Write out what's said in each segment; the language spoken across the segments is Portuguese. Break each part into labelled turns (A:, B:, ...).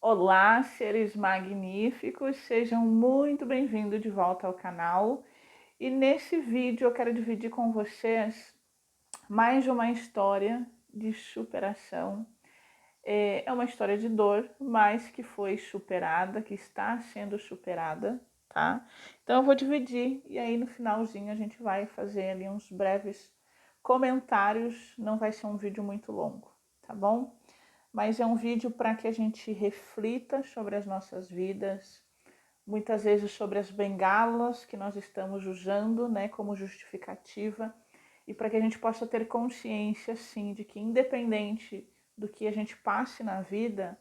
A: Olá, seres magníficos, sejam muito bem-vindos de volta ao canal. E nesse vídeo eu quero dividir com vocês mais uma história de superação. É uma história de dor, mas que foi superada, que está sendo superada, tá? Então eu vou dividir e aí no finalzinho a gente vai fazer ali uns breves comentários, não vai ser um vídeo muito longo, tá bom? Mas é um vídeo para que a gente reflita sobre as nossas vidas, muitas vezes sobre as bengalas que nós estamos usando, né, como justificativa, e para que a gente possa ter consciência, sim, de que independente do que a gente passe na vida,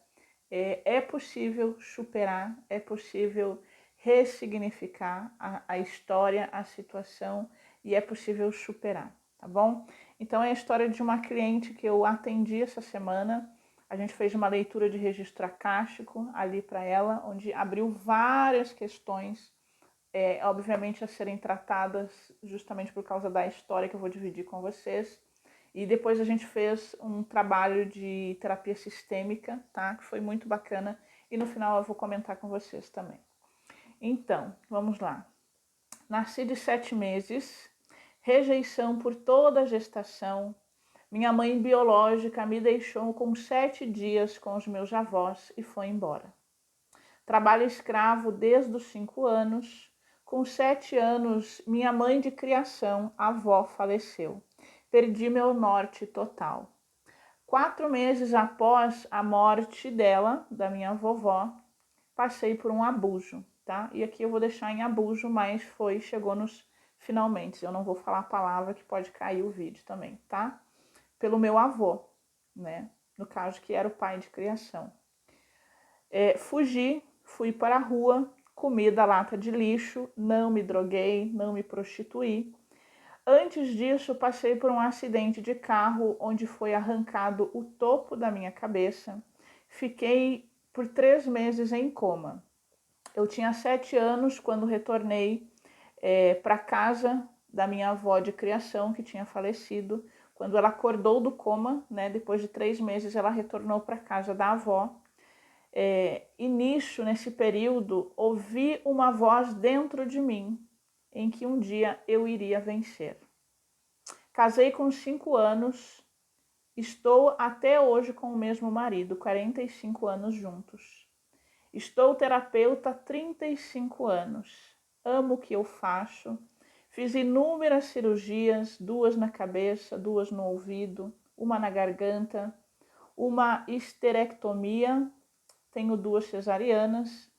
A: é possível superar, é possível ressignificar a história, a situação, e é possível superar, tá bom? Então é a história de uma cliente que eu atendi essa semana. A gente fez uma leitura de registro acástico ali para ela, onde abriu várias questões, obviamente a serem tratadas justamente por causa da história que eu vou dividir com vocês. E depois a gente fez um trabalho de terapia sistêmica, tá? Que foi muito bacana. E no final eu vou comentar com vocês também. Então, vamos lá. Nasci de 7 meses, rejeição por toda a gestação. Minha mãe biológica me deixou com 7 dias com os meus avós e foi embora. Trabalho escravo desde os 5 anos. Com 7 anos, minha mãe de criação, a avó, faleceu. Perdi meu norte total. 4 meses após a morte dela, da minha vovó, passei por um abuso, tá? E aqui eu vou deixar em abuso, mas chegou nos finalmente. Eu não vou falar a palavra que pode cair o vídeo também, tá? Pelo meu avô, né? No caso, que era o pai de criação. Fugi, fui para a rua, comi da lata de lixo, não me droguei, não me prostituí. Antes disso, passei por um acidente de carro onde foi arrancado o topo da minha cabeça. Fiquei por 3 meses em coma. Eu tinha 7 anos quando retornei para casa da minha avó de criação, que tinha falecido. Quando ela acordou do coma, né, depois de 3 meses, ela retornou para casa da avó. E nisso, nesse período, ouvi uma voz dentro de mim, em que um dia eu iria vencer. Casei com 5 anos, estou até hoje com o mesmo marido, 45 anos juntos. Estou terapeuta há 35 anos. Amo o que eu faço. Fiz inúmeras cirurgias, 2 na cabeça, 2 no ouvido, uma na garganta, uma histerectomia, tenho 2 cesarianas.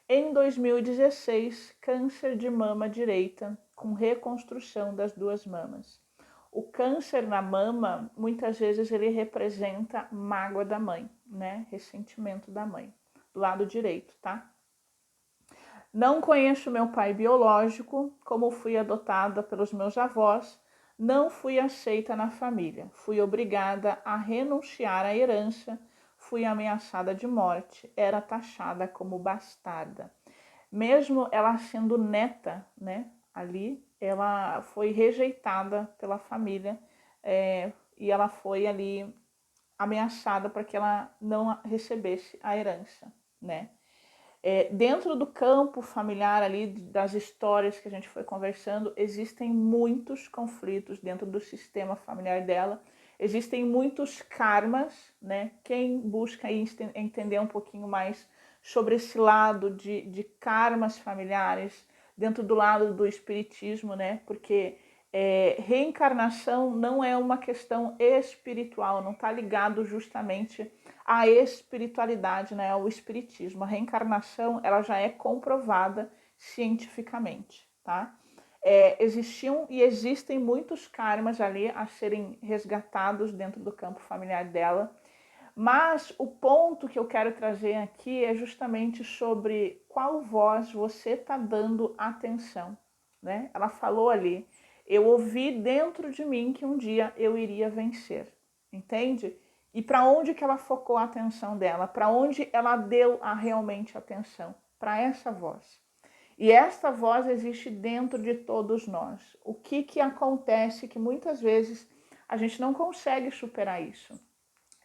A: Em 2016, câncer de mama direita, com reconstrução das 2 mamas. O câncer na mama, muitas vezes ele representa mágoa da mãe, né? Ressentimento da mãe, do lado direito, tá? Não conheço meu pai biológico, como fui adotada pelos meus avós, não fui aceita na família. Fui obrigada a renunciar à herança, fui ameaçada de morte, era taxada como bastarda. Mesmo ela sendo neta, né, ali, ela foi rejeitada pela família, e ela foi ali ameaçada para que ela não recebesse a herança, né? Dentro do campo familiar ali, das histórias que a gente foi conversando, existem muitos conflitos dentro do sistema familiar dela, existem muitos karmas, né? Quem busca entender um pouquinho mais sobre esse lado de karmas familiares, dentro do lado do espiritismo, né? Porque reencarnação não é uma questão espiritual, não está ligado justamente à espiritualidade, né, ao espiritismo. A reencarnação ela já é comprovada cientificamente, tá? Existiam e existem muitos karmas ali a serem resgatados dentro do campo familiar dela, mas o ponto que eu quero trazer aqui é justamente sobre qual voz você está dando atenção, né? Ela falou ali, eu ouvi dentro de mim que um dia eu iria vencer, entende? E para onde que ela focou a atenção dela? Para onde ela deu realmente atenção? Para essa voz. E esta voz existe dentro de todos nós. O que acontece que muitas vezes a gente não consegue superar isso?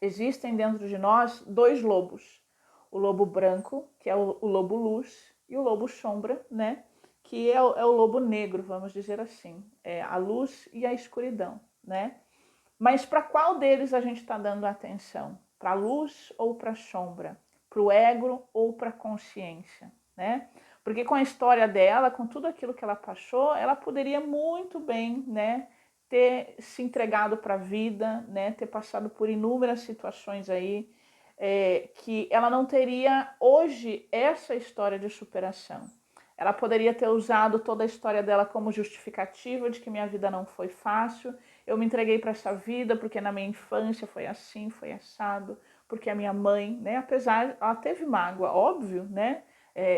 A: Existem dentro de nós 2 lobos. o lobo branco, que é o lobo luz, e o lobo sombra, né? Que é o lobo negro, vamos dizer assim. É a luz e a escuridão, né? Mas para qual deles a gente está dando atenção? Para a luz ou para a sombra? Para o ego ou para a consciência, né? Porque com a história dela, com tudo aquilo que ela passou, ela poderia muito bem, né, ter se entregado para a vida, né, ter passado por inúmeras situações aí, que ela não teria hoje essa história de superação. Ela poderia ter usado toda a história dela como justificativa de que minha vida não foi fácil, eu me entreguei para essa vida porque na minha infância foi assim, foi assado, porque a minha mãe, né, apesar, ela teve mágoa, óbvio, né,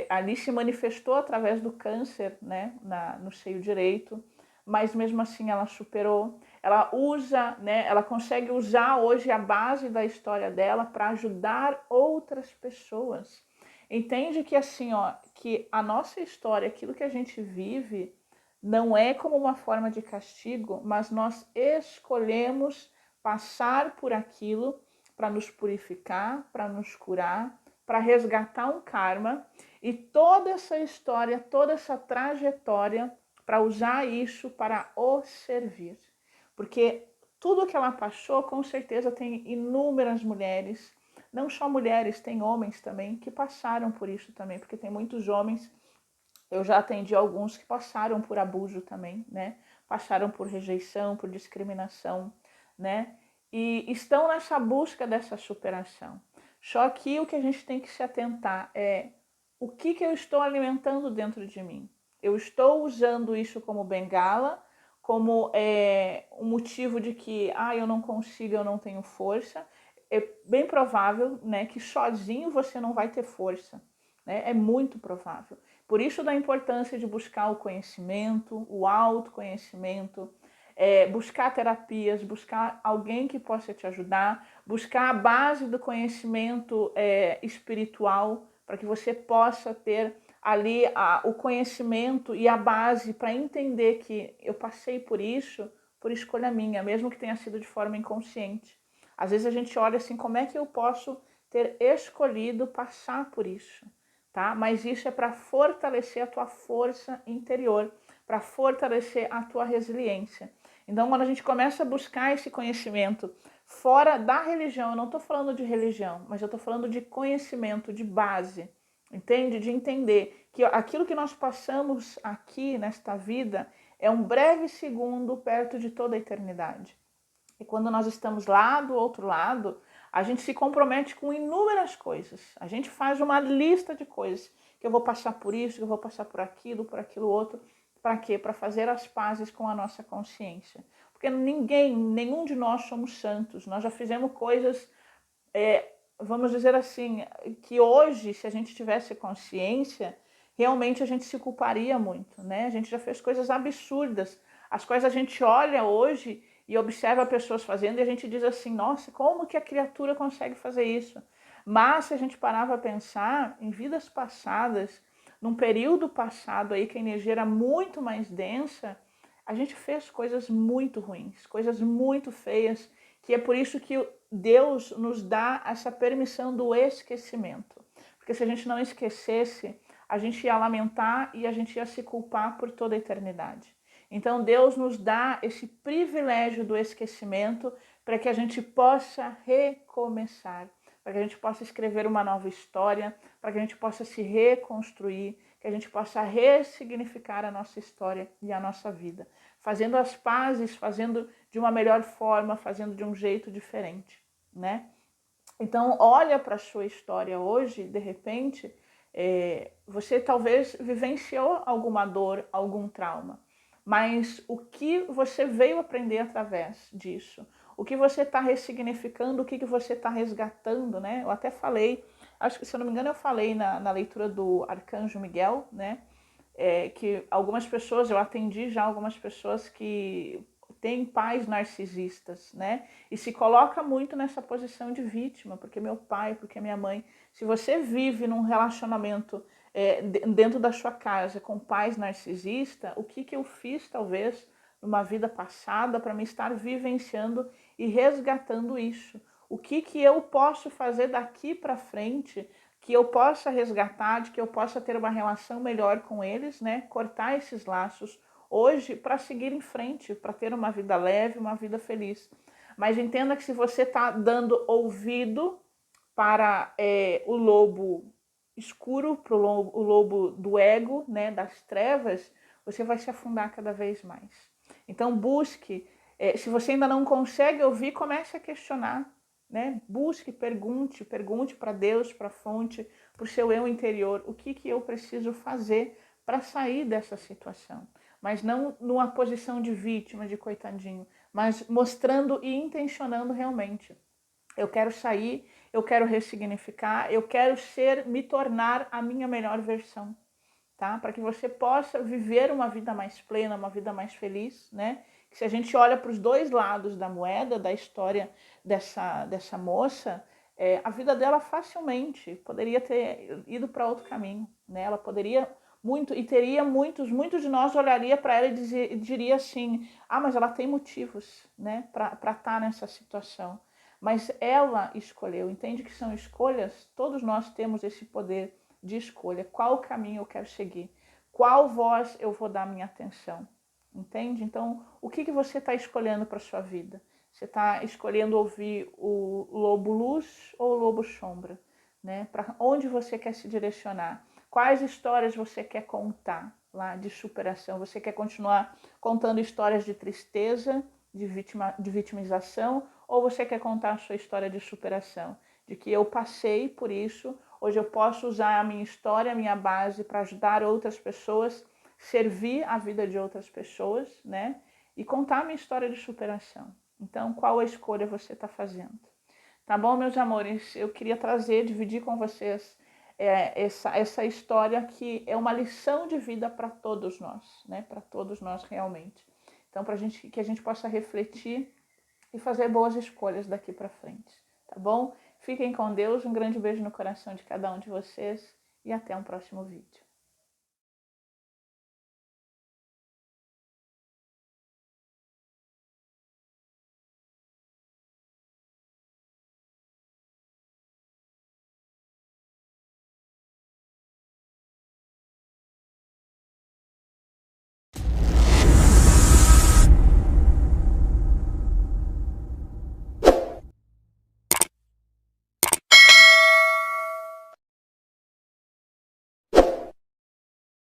A: ali se manifestou através do câncer, né, no seio direito, mas mesmo assim ela superou. Ela usa, né, ela consegue usar hoje a base da história dela para ajudar outras pessoas. Entende que assim, ó, que a nossa história, aquilo que a gente vive, não é como uma forma de castigo, mas nós escolhemos passar por aquilo para nos purificar, para nos curar, para resgatar um karma e toda essa história, toda essa trajetória para usar isso para o servir. Porque tudo que ela passou, com certeza tem inúmeras mulheres, não só mulheres, tem homens também que passaram por isso também, porque tem muitos homens, eu já atendi alguns que passaram por abuso também, né? Passaram por rejeição, por discriminação, né? E estão nessa busca dessa superação. Só que o que a gente tem que se atentar é o que eu estou alimentando dentro de mim. Eu estou usando isso como bengala, como um motivo de que eu não consigo, eu não tenho força. É bem provável, né, que sozinho você não vai ter força, né? É muito provável. Por isso da importância de buscar o conhecimento, o autoconhecimento, buscar terapias, buscar alguém que possa te ajudar, buscar a base do conhecimento espiritual para que você possa ter ali o conhecimento e a base para entender que eu passei por isso por escolha minha, mesmo que tenha sido de forma inconsciente. Às vezes a gente olha assim, como é que eu posso ter escolhido passar por isso? Tá? Mas isso é para fortalecer a tua força interior, para fortalecer a tua resiliência. Então, quando a gente começa a buscar esse conhecimento fora da religião, eu não estou falando de religião, mas eu estou falando de conhecimento, de base, entende? De entender que aquilo que nós passamos aqui nesta vida é um breve segundo perto de toda a eternidade. E quando nós estamos lá do outro lado, a gente se compromete com inúmeras coisas. A gente faz uma lista de coisas que eu vou passar por isso, que eu vou passar por aquilo outro. Para quê? Para fazer as pazes com a nossa consciência. Porque nenhum de nós somos santos. Nós já fizemos coisas, vamos dizer assim, que hoje, se a gente tivesse consciência, realmente a gente se culparia muito, né? A gente já fez coisas absurdas, as quais a gente olha hoje e observa pessoas fazendo e a gente diz assim, nossa, como que a criatura consegue fazer isso? Mas se a gente parar para pensar em vidas passadas, num período passado aí que a energia era muito mais densa, a gente fez coisas muito ruins, coisas muito feias, que é por isso que Deus nos dá essa permissão do esquecimento. Porque se a gente não esquecesse, a gente ia lamentar e a gente ia se culpar por toda a eternidade. Então Deus nos dá esse privilégio do esquecimento para que a gente possa recomeçar, para que a gente possa escrever uma nova história, para que a gente possa se reconstruir, que a gente possa ressignificar a nossa história e a nossa vida, fazendo as pazes, fazendo de uma melhor forma, fazendo de um jeito diferente, né? Então, olha para a sua história hoje, de repente, você talvez vivenciou alguma dor, algum trauma, mas o que você veio aprender através disso? O que você está ressignificando, o que você está resgatando, né? Eu até falei, acho que se eu não me engano eu falei na leitura do Arcanjo Miguel, né? Que algumas pessoas, eu atendi já algumas pessoas que têm pais narcisistas, né? E se coloca muito nessa posição de vítima, porque meu pai, porque minha mãe. Se você vive num relacionamento dentro da sua casa com pais narcisistas, o que eu fiz talvez numa vida passada para me estar vivenciando e resgatando isso? O que eu posso fazer daqui para frente que eu possa resgatar, de que eu possa ter uma relação melhor com eles, né? Cortar esses laços hoje para seguir em frente, para ter uma vida leve, uma vida feliz. Mas entenda que se você está dando ouvido para o lobo escuro, para o lobo do ego, né, das trevas, você vai se afundar cada vez mais. Então busque, se você ainda não consegue ouvir, comece a questionar, né? Busque, pergunte para Deus, para a fonte, para o seu eu interior, o que eu preciso fazer para sair dessa situação. Mas não numa posição de vítima, de coitadinho, mas mostrando e intencionando realmente. Eu quero sair, eu quero ressignificar, eu quero me tornar a minha melhor versão, tá? Para que você possa viver uma vida mais plena, uma vida mais feliz, né? Que se a gente olha para os dois lados da moeda, da história dessa moça, a vida dela facilmente poderia ter ido para outro caminho, né? Ela poderia muito, e teria muitos de nós olharia para ela e diria assim, mas ela tem motivos, né, para estar nessa situação. Mas ela escolheu, entende que são escolhas? Todos nós temos esse poder de escolha. Qual caminho eu quero seguir? Qual voz eu vou dar minha atenção? Entende? Então, o que você está escolhendo para a sua vida? Você está escolhendo ouvir o lobo luz ou o lobo sombra? Né? Para onde você quer se direcionar? Quais histórias você quer contar lá de superação? Você quer continuar contando histórias de tristeza, de vitimização, ou você quer contar a sua história de superação? De que eu passei por isso, hoje eu posso usar a minha história, a minha base para ajudar outras pessoas, servir a vida de outras pessoas, né? E contar a minha história de superação. Então, qual a escolha você está fazendo? Tá bom, meus amores? Eu queria dividir com vocês essa história que é uma lição de vida para todos nós, né? Para todos nós realmente. Então, que a gente possa refletir e fazer boas escolhas daqui para frente, tá bom? Fiquem com Deus, um grande beijo no coração de cada um de vocês e até um próximo vídeo.